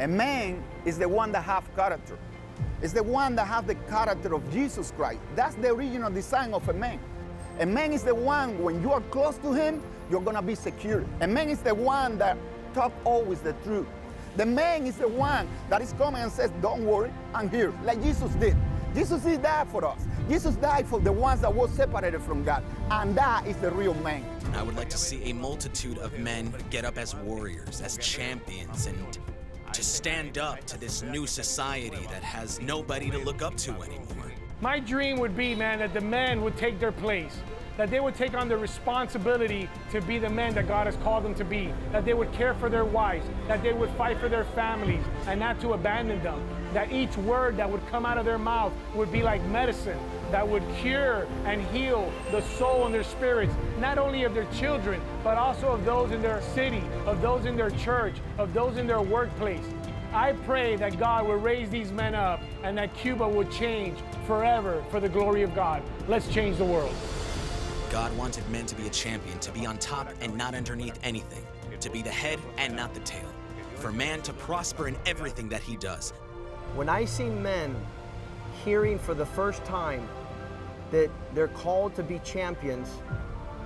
A man is the one that has character. It's the one that has the character of Jesus Christ. That's the original design of a man. A man is the one, when you are close to him, you're gonna be secure. A man is the one that talk always the truth. The man is the one that is coming and says, don't worry, I'm here, like Jesus did. Jesus did that for us. Jesus died for the ones that were separated from God, and that is the real man. I would like to see a multitude of men get up as warriors, as champions, and to stand up to this new society that has nobody to look up to anymore. My dream would be, man, that the men would take their place, that they would take on the responsibility to be the men that God has called them to be, that they would care for their wives, that they would fight for their families and not to abandon them, that each word that would come out of their mouth would be like medicine that would cure and heal the soul and their spirits, not only of their children, but also of those in their city, of those in their church, of those in their workplace. I pray that God will raise these men up and that Cuba would change forever for the glory of God. Let's change the world. God wanted men to be a champion, to be on top and not underneath anything, to be the head and not the tail, for man to prosper in everything that he does. When I see men hearing for the first time that they're called to be champions,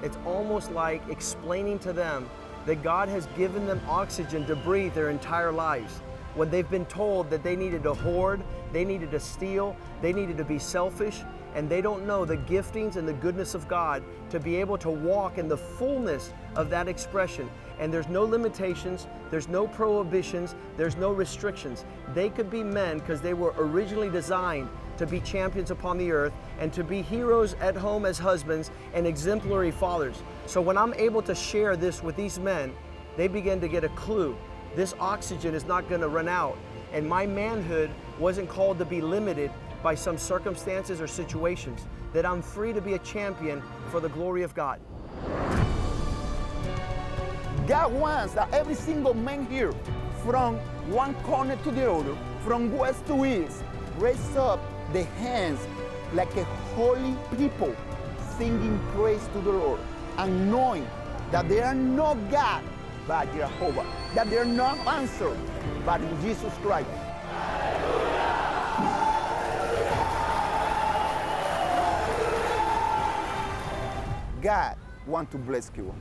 it's almost like explaining to them that God has given them oxygen to breathe their entire lives. When they've been told that they needed to hoard, they needed to steal, they needed to be selfish, and they don't know the giftings and the goodness of God to be able to walk in the fullness of that expression. And there's no limitations, there's no prohibitions, there's no restrictions. They could be men because they were originally designed to be champions upon the earth and to be heroes at home as husbands and exemplary fathers. So when I'm able to share this with these men, they begin to get a clue. This oxygen is not going to run out. And my manhood wasn't called to be limited by some circumstances or situations, that I'm free to be a champion for the glory of God. God wants that every single man here, from one corner to the other, from west to east, raise up the hands like a holy people, singing praise to the Lord, and knowing that there are no God but Jehovah, that there are no answer but in Jesus Christ. God wants to bless you.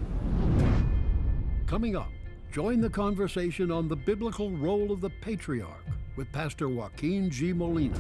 Coming up, join the conversation on the biblical role of the patriarch with Pastor Joaquin G. Molina.